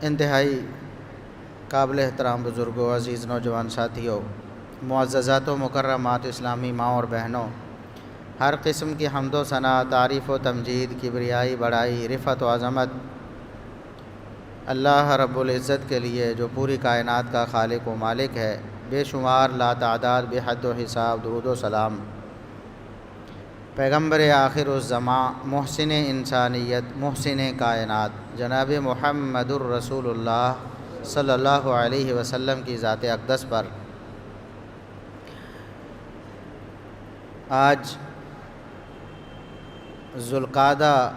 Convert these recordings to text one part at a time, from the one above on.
انتہائی قابل احترام بزرگوں، عزیز نوجوان ساتھیوں، معززات و مکرمات اسلامی ماں اور بہنوں، ہر قسم کی حمد و ثنا، تعریف و تمجید، کبریائی، بڑائی، رفعت و عظمت اللہ رب العزت کے لیے جو پوری کائنات کا خالق و مالک ہے۔ بے شمار لا تعداد بے حد و حساب درود و سلام پیغمبر آخر الزماں، محسن انسانیت، محسن کائنات، جناب محمد الرسول اللہ صلی اللہ علیہ وسلم کی ذات اقدس پر آج ذوالقعدہ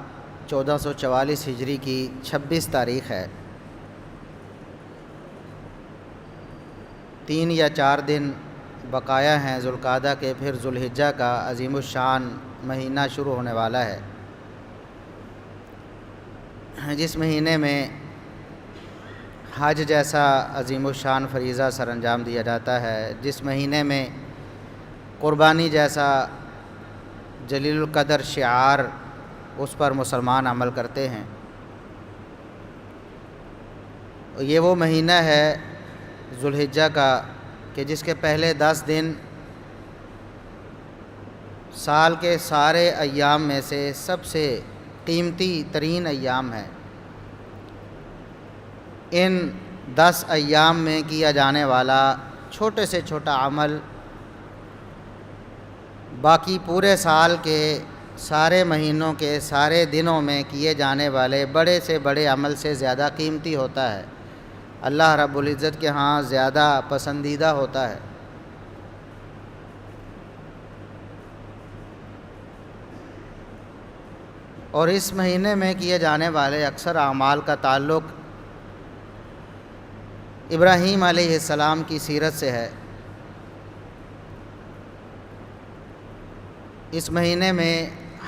1444 ہجری کی 26 تاریخ ہے۔ 3 یا 4 دن بقایا ہیں ذوالقعدہ کے، پھر ذوالحجہ کا عظیم الشان مہینہ شروع ہونے والا ہے، جس مہینے میں حج جیسا عظیم الشان فریضہ سر انجام دیا جاتا ہے، جس مہینے میں قربانی جیسا جلیل القدر شعار اس پر مسلمان عمل کرتے ہیں۔ یہ وہ مہینہ ہے ذوالحجہ کا کہ جس کے پہلے 10 دن سال کے سارے ایام میں سے سب سے قیمتی ترین ایام ہیں۔ ان 10 ایام میں کیا جانے والا چھوٹے سے چھوٹا عمل باقی پورے سال کے سارے مہینوں کے سارے دنوں میں کیے جانے والے بڑے سے بڑے عمل سے زیادہ قیمتی ہوتا ہے، اللہ رب العزت کے ہاں زیادہ پسندیدہ ہوتا ہے۔ اور اس مہینے میں کیے جانے والے اکثر اعمال کا تعلق ابراہیم علیہ السلام کی سیرت سے ہے۔ اس مہینے میں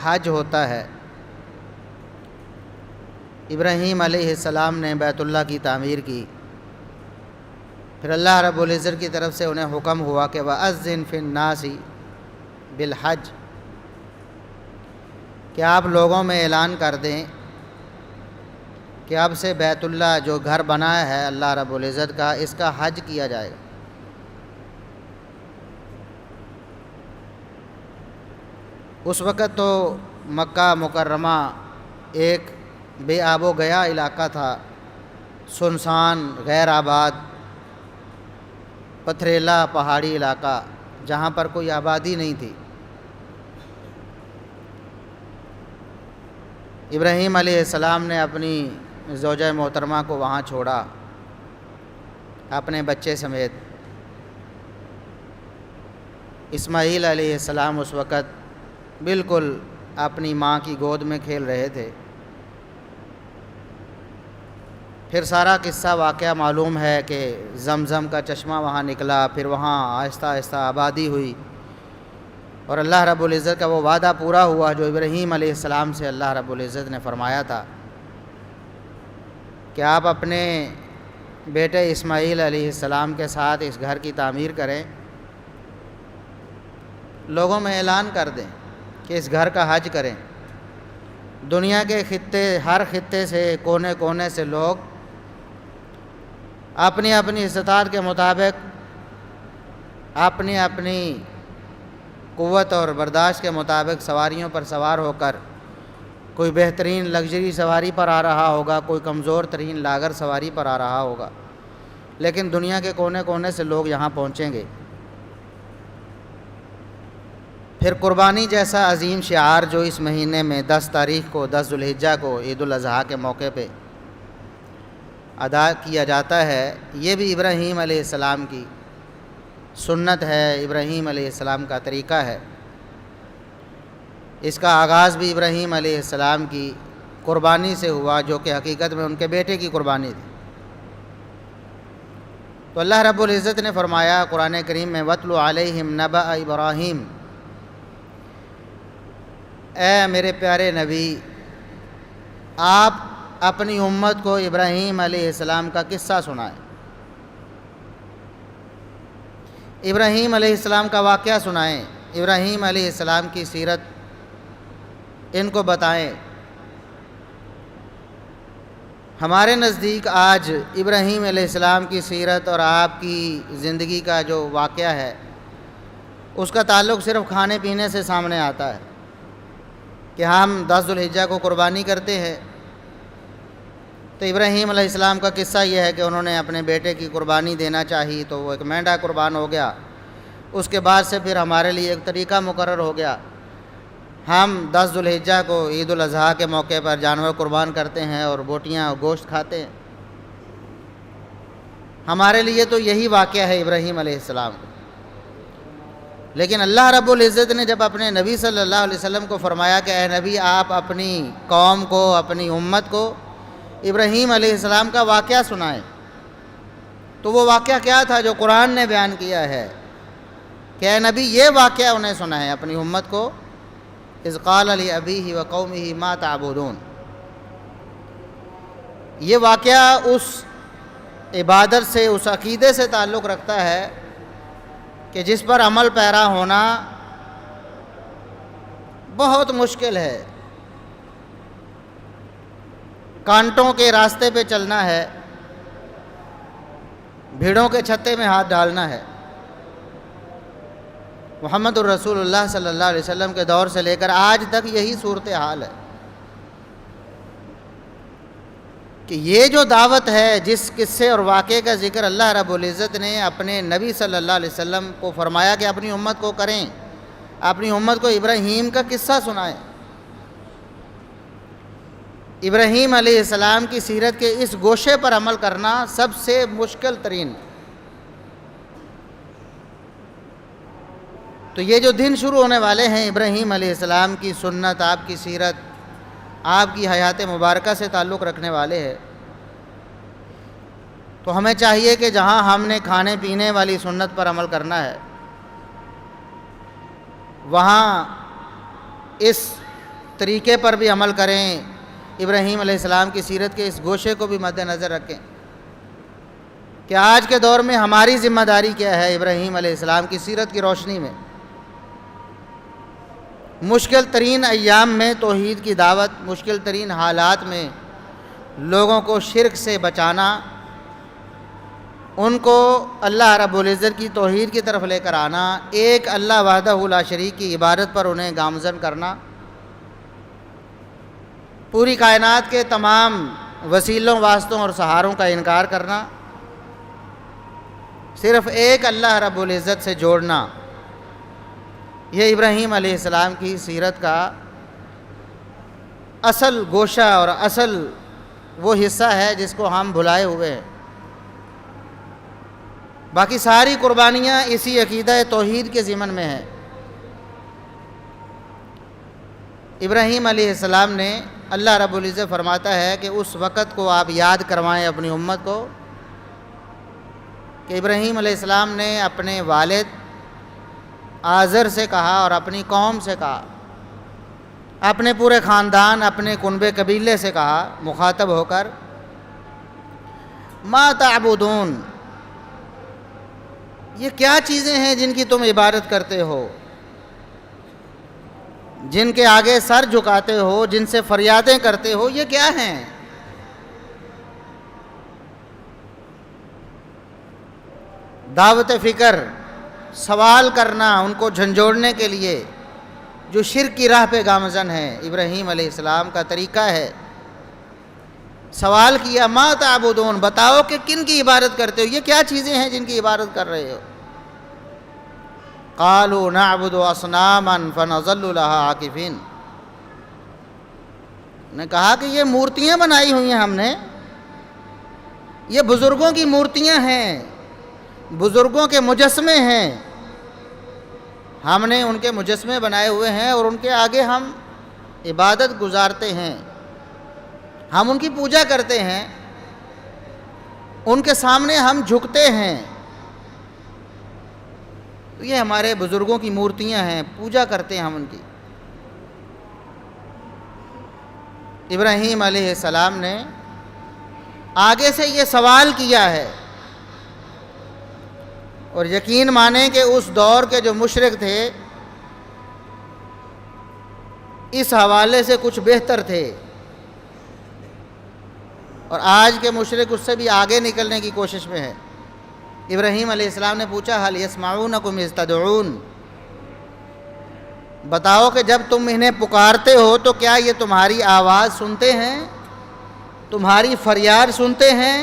حج ہوتا ہے۔ ابراہیم علیہ السلام نے بیت اللہ کی تعمیر کی، پھر اللہ رب العزت کی طرف سے انہیں حکم ہوا کہ وَأَذِّن فِي النَّاسِ بِالْحَجِّ، کہ آپ لوگوں میں اعلان کر دیں کہ اب سے بیت اللہ جو گھر بنایا ہے اللہ رب العزت کا، اس کا حج کیا جائے گا۔ اس وقت تو مکہ مکرمہ ایک بے آب و گیا علاقہ تھا، سنسان، غیر آباد، پتھریلا پہاڑی علاقہ جہاں پر کوئی آبادی نہیں تھی۔ ابراہیم علیہ السلام نے اپنی زوجہ محترمہ کو وہاں چھوڑا اپنے بچے سمیت۔ اسماعیل علیہ السلام اس وقت بالکل اپنی ماں کی گود میں کھیل رہے تھے۔ پھر سارا قصہ واقعہ معلوم ہے کہ زمزم کا چشمہ وہاں نکلا، پھر وہاں آہستہ آہستہ آبادی ہوئی، اور اللہ رب العزت کا وہ وعدہ پورا ہوا جو ابراہیم علیہ السلام سے اللہ رب العزت نے فرمایا تھا کہ آپ اپنے بیٹے اسماعیل علیہ السلام کے ساتھ اس گھر کی تعمیر کریں، لوگوں میں اعلان کر دیں کہ اس گھر کا حج کریں۔ دنیا کے خطے، ہر خطے سے، کونے کونے سے لوگ اپنی اپنی استطاعت کے مطابق، اپنی اپنی قوت اور برداشت کے مطابق سواریوں پر سوار ہو کر، کوئی بہترین لگژری سواری پر آ رہا ہوگا، کوئی کمزور ترین لاگر سواری پر آ رہا ہوگا، لیکن دنیا کے کونے کونے سے لوگ یہاں پہنچیں گے۔ پھر قربانی جیسا عظیم شعار جو اس مہینے میں 10 تاریخ کو، 10 ذوالحجہ کو، عید الاضحیٰ کے موقع پہ ادا کیا جاتا ہے، یہ بھی ابراہیم علیہ السلام کی سنت ہے، ابراہیم علیہ السلام کا طریقہ ہے۔ اس کا آغاز بھی ابراہیم علیہ السلام کی قربانی سے ہوا، جو کہ حقیقت میں ان کے بیٹے کی قربانی تھی۔ تو اللہ رب العزت نے فرمایا قرآن کریم میں وَاتْلُ عَلَيْهِمْ نَبَأَ إِبْرَاهِيمَ، اے میرے پیارے نبی، آپ اپنی امت کو ابراہیم علیہ السلام کا قصہ سنائیں، ابراہیم علیہ السلام کا واقعہ سنائیں، ابراہیم علیہ السلام کی سیرت ان کو بتائیں۔ ہمارے نزدیک آج ابراہیم علیہ السلام کی سیرت اور آپ کی زندگی کا جو واقعہ ہے اس کا تعلق صرف کھانے پینے سے سامنے آتا ہے کہ ہم 10 ذوالحجہ کو قربانی کرتے ہیں۔ تو ابراہیم علیہ السلام کا قصہ یہ ہے کہ انہوں نے اپنے بیٹے کی قربانی دینا چاہی تو وہ ایک مینڈھا قربان ہو گیا۔ اس کے بعد سے پھر ہمارے لیے ایک طریقہ مقرر ہو گیا، ہم 10 ذوالحجہ کو عید الاضحیٰ کے موقع پر جانور قربان کرتے ہیں اور بوٹیاں اور گوشت کھاتے ہیں۔ ہمارے لیے تو یہی واقعہ ہے ابراہیم علیہ السلام کا۔ لیکن اللہ رب العزت نے جب اپنے نبی صلی اللہ علیہ وسلم کو فرمایا کہ اے نبی آپ اپنی قوم کو، اپنی امت کو ابراہیم علیہ السلام کا واقعہ سنائیں، تو وہ واقعہ کیا تھا جو قرآن نے بیان کیا ہے کہ اے نبی یہ واقعہ انہیں سنائیں اپنی امت کو، اذ قال لأبیہ وقومہ ما تعبدون۔ یہ واقعہ اس عبادت سے، اس عقیدے سے تعلق رکھتا ہے کہ جس پر عمل پیرا ہونا بہت مشکل ہے۔ کانٹوں کے راستے پہ چلنا ہے، بھیڑوں کے چھتے میں ہاتھ ڈالنا ہے۔ محمد الرسول اللہ صلی اللہ علیہ وسلم کے دور سے لے کر آج تک یہی صورتحال ہے کہ یہ جو دعوت ہے، جس قصے اور واقعے کا ذکر اللہ رب العزت نے اپنے نبی صلی اللہ علیہ وسلم کو فرمایا کہ اپنی امت کو کریں، اپنی امت کو ابراہیم کا قصہ سنائیں۔ ابراہیم علیہ السلام کی سیرت کے اس گوشے پر عمل کرنا سب سے مشکل ترین۔ تو یہ جو دن شروع ہونے والے ہیں ابراہیم علیہ السلام کی سنت، آپ کی سیرت، آپ کی حیات مبارکہ سے تعلق رکھنے والے ہیں، تو ہمیں چاہیے کہ جہاں ہم نے کھانے پینے والی سنت پر عمل کرنا ہے، وہاں اس طریقے پر بھی عمل کریں، ابراہیم علیہ السلام کی سیرت کے اس گوشے کو بھی مد نظر رکھیں کہ آج کے دور میں ہماری ذمہ داری کیا ہے ابراہیم علیہ السلام کی سیرت کی روشنی میں۔ مشکل ترین ایام میں توحید کی دعوت، مشکل ترین حالات میں لوگوں کو شرک سے بچانا، ان کو اللہ رب العزت کی توحید کی طرف لے کر آنا، ایک اللہ وحدہ لا شریک کی عبادت پر انہیں گامزن کرنا، پوری کائنات کے تمام وسیلوں، واسطوں اور سہاروں کا انکار کرنا، صرف ایک اللہ رب العزت سے جوڑنا، یہ ابراہیم علیہ السلام کی سیرت کا اصل گوشہ اور اصل وہ حصہ ہے جس کو ہم بھلائے ہوئے ہیں۔ باقی ساری قربانیاں اسی عقیدہ توحید کے ضمن میں ہیں۔ ابراہیم علیہ السلام نے، اللہ رب العزت فرماتا ہے کہ اس وقت کو آپ یاد کروائیں اپنی امت کو کہ ابراہیم علیہ السلام نے اپنے والد آزر سے کہا اور اپنی قوم سے کہا، اپنے پورے خاندان، اپنے کنبے قبیلے سے کہا مخاطب ہو کر، ما تعبدون، یہ کیا چیزیں ہیں جن کی تم عبادت کرتے ہو، جن کے آگے سر جھکاتے ہو، جن سے فریادیں کرتے ہو، یہ کیا ہیں؟ دعوت فکر، سوال کرنا ان کو جھنجھوڑنے کے لیے جو شرک کی راہ پہ گامزن ہے، ابراہیم علیہ السلام کا طریقہ ہے۔ سوال کیا، ما تعبدون، بتاؤ کہ کن کی عبادت کرتے ہو، یہ کیا چیزیں ہیں جن کی عبادت کر رہے ہو؟ قالوا نعبد اصناما فنظل لها عاکفین، نے کہا کہ یہ مورتیاں بنائی ہوئی ہیں ہم نے، یہ بزرگوں کی مورتیاں ہیں، بزرگوں کے مجسمے ہیں، ہم نے ان کے مجسمے بنائے ہوئے ہیں اور ان کے آگے ہم عبادت گزارتے ہیں، ہم ان کی پوجا کرتے ہیں، ان کے سامنے ہم جھکتے ہیں، تو یہ ہمارے بزرگوں کی مورتیاں ہیں، پوجا کرتے ہیں ہم ان کی۔ ابراہیم علیہ السلام نے آگے سے یہ سوال کیا ہے، اور یقین مانیں کہ اس دور کے جو مشرک تھے اس حوالے سے کچھ بہتر تھے۔ اور آج کے مشرک اس سے بھی آگے نکلنے کی کوشش میں ہے۔ ابراہیم علیہ السلام نے پوچھا هل يسمعونكم اذ تدعون، بتاؤ کہ جب تم انہیں پکارتے ہو تو کیا یہ تمہاری آواز سنتے ہیں، تمہاری فریاد سنتے ہیں،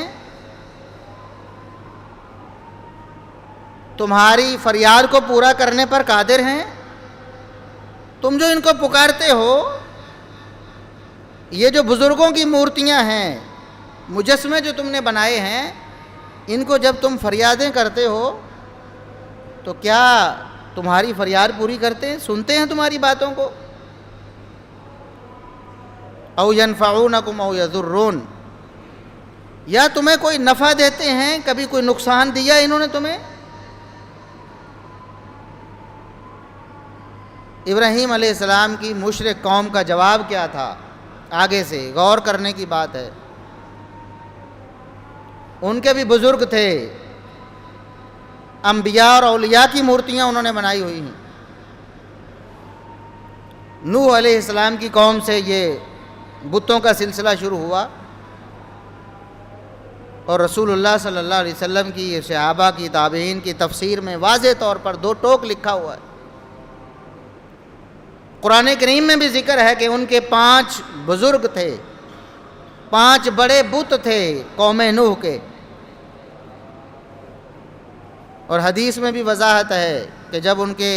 تمہاری فریاد کو پورا کرنے پر قادر ہیں؟ تم جو ان کو پکارتے ہو، یہ جو بزرگوں کی مورتیاں ہیں، مجسمے جو تم نے بنائے ہیں، ان کو جب تم فریادیں کرتے ہو تو کیا تمہاری فریاد پوری کرتے ہیں، سنتے ہیں تمہاری باتوں کو؟ او ینفعونکم او یضرون، یا تمہیں کوئی نفع دیتے ہیں، کبھی کوئی نقصان دیا انہوں نے تمہیں؟ ابراہیم علیہ السلام کی مشرک قوم کا جواب کیا تھا؟ آگے سے غور کرنے کی بات ہے۔ ان کے بھی بزرگ تھے، انبیاء اور اولیاء کی مورتیاں انہوں نے بنائی ہوئی ہیں۔ نوح علیہ السلام کی قوم سے یہ بتوں کا سلسلہ شروع ہوا، اور رسول اللہ صلی اللہ علیہ وسلم کی، صحابہ کی، تابعین کی تفسیر میں واضح طور پر 2 ٹوک لکھا ہوا ہے۔ قرآن کریم میں بھی ذکر ہے کہ ان کے 5 بزرگ تھے، 5 بڑے بت تھے قوم نوح کے، اور حدیث میں بھی وضاحت ہے کہ جب ان کے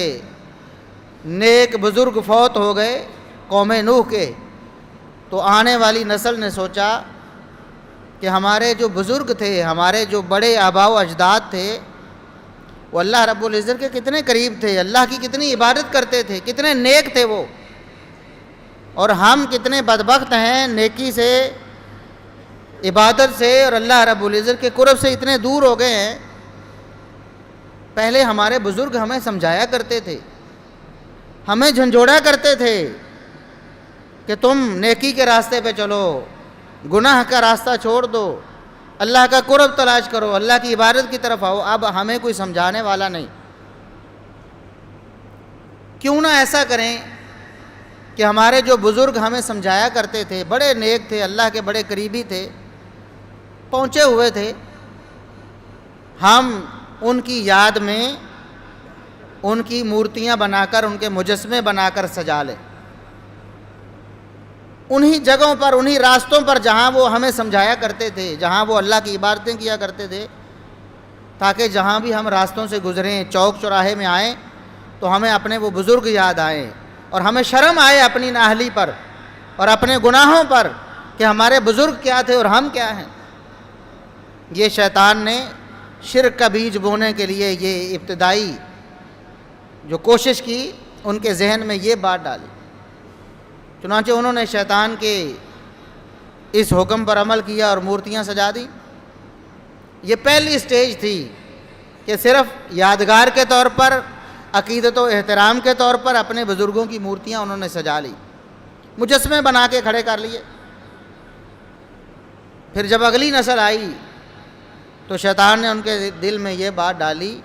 نیک بزرگ فوت ہو گئے قوم نوح کے، تو آنے والی نسل نے سوچا کہ ہمارے جو بزرگ تھے، ہمارے جو بڑے آباء و اجداد تھے، وہ اللہ رب العزت کے کتنے قریب تھے، اللہ کی کتنی عبادت کرتے تھے، کتنے نیک تھے وہ، اور ہم کتنے بدبخت ہیں، نیکی سے، عبادت سے اور اللہ رب العزت کے قرب سے اتنے دور ہو گئے ہیں۔ پہلے ہمارے بزرگ ہمیں سمجھایا کرتے تھے، ہمیں جھنجھوڑا کرتے تھے کہ تم نیکی کے راستے پہ چلو، گناہ کا راستہ چھوڑ دو، اللہ کا قرب تلاش کرو، اللہ کی عبادت کی طرف آؤ۔ اب ہمیں کوئی سمجھانے والا نہیں۔ کیوں نہ ایسا کریں کہ ہمارے جو بزرگ ہمیں سمجھایا کرتے تھے، بڑے نیک تھے، اللہ کے بڑے قریبی تھے، پہنچے ہوئے تھے، ہم ان کی یاد میں ان کی مورتیاں بنا کر، ان کے مجسمے بنا کر سجا لیں، انہی جگہوں پر، انہی راستوں پر جہاں وہ ہمیں سمجھایا کرتے تھے، جہاں وہ اللہ کی عبادتیں کیا کرتے تھے، تاکہ جہاں بھی ہم راستوں سے گزریں، چوک چوراہے میں آئیں تو ہمیں اپنے وہ بزرگ یاد آئیں، اور ہمیں شرم آئے اپنی نااہلی پر اور اپنے گناہوں پر کہ ہمارے بزرگ کیا تھے اور ہم کیا ہیں۔ یہ شیطان نے شرک کا بیج بونے کے لیے یہ ابتدائی جو کوشش کی، ان کے ذہن میں یہ بات ڈالی، چنانچہ انہوں نے شیطان کے اس حکم پر عمل کیا اور مورتیاں سجا دی۔ یہ پہلی سٹیج تھی کہ صرف یادگار کے طور پر، عقیدت و احترام کے طور پر اپنے بزرگوں کی مورتیاں انہوں نے سجا لی، مجسمے بنا کے کھڑے کر لیے۔ پھر جب اگلی نسل آئی تو شیطان نے ان کے دل میں یہ بات ڈالی،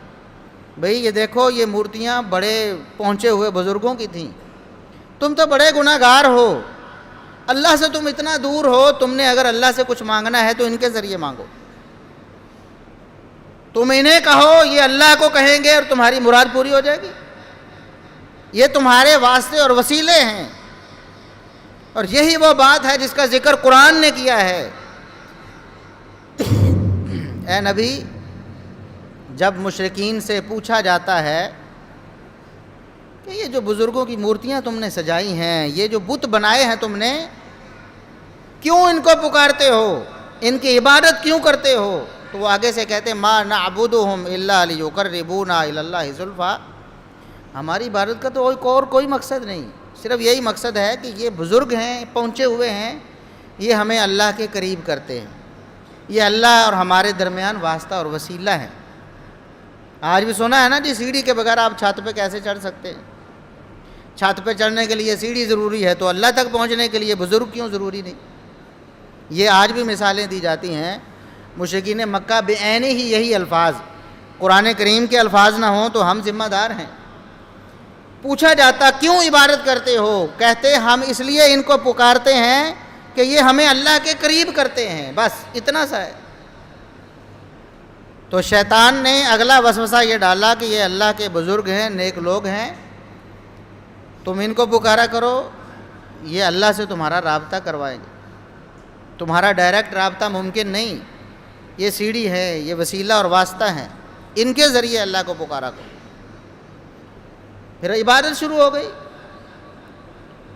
بھئی یہ دیکھو، یہ مورتیاں بڑے پہنچے ہوئے بزرگوں کی تھیں، تم تو بڑے گناہ گار ہو، اللہ سے تم اتنا دور ہو، تم نے اگر اللہ سے کچھ مانگنا ہے تو ان کے ذریعے مانگو، تم انہیں کہو، یہ اللہ کو کہیں گے اور تمہاری مراد پوری ہو جائے گی، یہ تمہارے واسطے اور وسیلے ہیں۔ اور یہی وہ بات ہے جس کا ذکر قرآن نے کیا ہے۔ اے نبی، جب مشرکین سے پوچھا جاتا ہے کہ یہ جو بزرگوں کی مورتیاں تم نے سجائی ہیں، یہ جو بت بنائے ہیں تم نے، کیوں ان کو پکارتے ہو، ان کی عبادت کیوں کرتے ہو؟ تو وہ آگے سے کہتے ہیں ما نعبدہم الا لیقربونا الی اللہ زلفیٰ، ہماری عبادت کا تو اور کوئی مقصد نہیں، صرف یہی مقصد ہے کہ یہ بزرگ ہیں، پہنچے ہوئے ہیں، یہ ہمیں اللہ کے قریب کرتے ہیں، یہ اللہ اور ہمارے درمیان واسطہ اور وسیلہ ہے۔ آج بھی سنا ہے نا جی، سیڑھی کے بغیر آپ چھت پہ کیسے چڑھ سکتے ہیں؟ چھت پہ چڑھنے کے لیے سیڑھی ضروری ہے، تو اللہ تک پہنچنے کے لیے بزرگ کیوں ضروری نہیں؟ یہ آج بھی مثالیں دی جاتی ہیں۔ مشرکین مکہ بعینی ہی یہی الفاظ، قرآن کریم کے الفاظ نہ ہوں تو ہم ذمہ دار ہیں۔ پوچھا جاتا کیوں عبادت کرتے ہو، کہتے ہم اس لیے ان کو پکارتے ہیں کہ یہ ہمیں اللہ کے قریب کرتے ہیں، بس اتنا سا ہے۔ تو شیطان نے اگلا وسوسہ یہ ڈالا کہ یہ اللہ کے بزرگ ہیں، نیک لوگ ہیں، تم ان کو پکارا کرو، یہ اللہ سے تمہارا رابطہ کروائیں گے، تمہارا ڈائریکٹ رابطہ ممکن نہیں، یہ سیڑھی ہے، یہ وسیلہ اور واسطہ ہیں، ان کے ذریعے اللہ کو پکارا کرو۔ پھر عبادت شروع ہو گئی،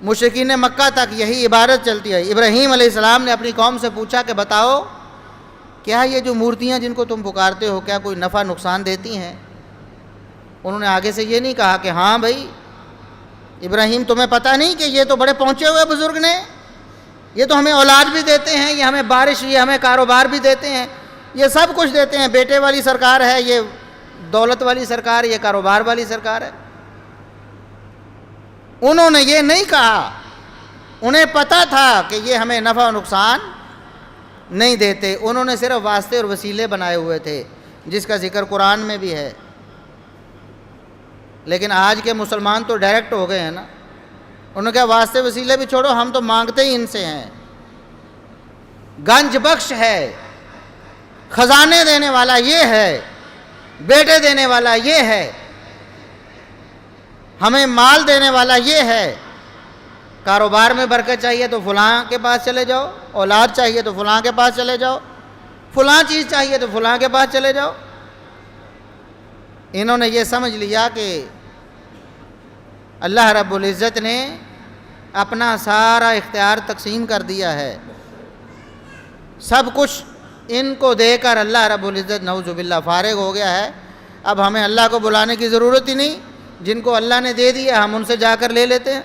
مشرکین مکہ تک یہی عبادت چلتی ہے۔ ابراہیم علیہ السلام نے اپنی قوم سے پوچھا کہ بتاؤ کیا یہ جو مورتیاں جن کو تم پکارتے ہو کیا کوئی نفع نقصان دیتی ہیں؟ انہوں نے آگے سے یہ نہیں کہا کہ ہاں بھائی ابراہیم تمہیں پتہ نہیں کہ یہ تو بڑے پہنچے ہوئے بزرگ نے، یہ تو ہمیں اولاد بھی دیتے ہیں، یہ ہمیں بارش، یہ ہمیں کاروبار بھی دیتے ہیں، یہ سب کچھ دیتے ہیں، بیٹے والی سرکار ہے، یہ دولت والی سرکار، یہ کاروبار والی سرکار ہے۔ انہوں نے یہ نہیں کہا، انہیں پتہ تھا کہ یہ ہمیں نفع و نقصان نہیں دیتے، انہوں نے صرف واسطے اور وسیلے بنائے ہوئے تھے، جس کا ذکر قرآن میں بھی ہے۔ لیکن آج کے مسلمان تو ڈائریکٹ ہو گئے ہیں نا، انہوں نے کہا واسطے وسیلے بھی چھوڑو، ہم تو مانگتے ہی ان سے ہیں، گنج بخش ہے، خزانے دینے والا یہ ہے، بیٹے دینے والا یہ ہے، ہمیں مال دینے والا یہ ہے، کاروبار میں برکت چاہیے تو فلاں کے پاس چلے جاؤ، اولاد چاہیے تو فلاں کے پاس چلے جاؤ، فلاں چیز چاہیے تو فلاں کے پاس چلے جاؤ۔ انہوں نے یہ سمجھ لیا کہ اللہ رب العزت نے اپنا سارا اختیار تقسیم کر دیا ہے، سب کچھ ان کو دے کر اللہ رب العزت نعوذ باللہ فارغ ہو گیا ہے، اب ہمیں اللہ کو بلانے کی ضرورت ہی نہیں، جن کو اللہ نے دے دیا ہم ان سے جا کر لے لیتے ہیں۔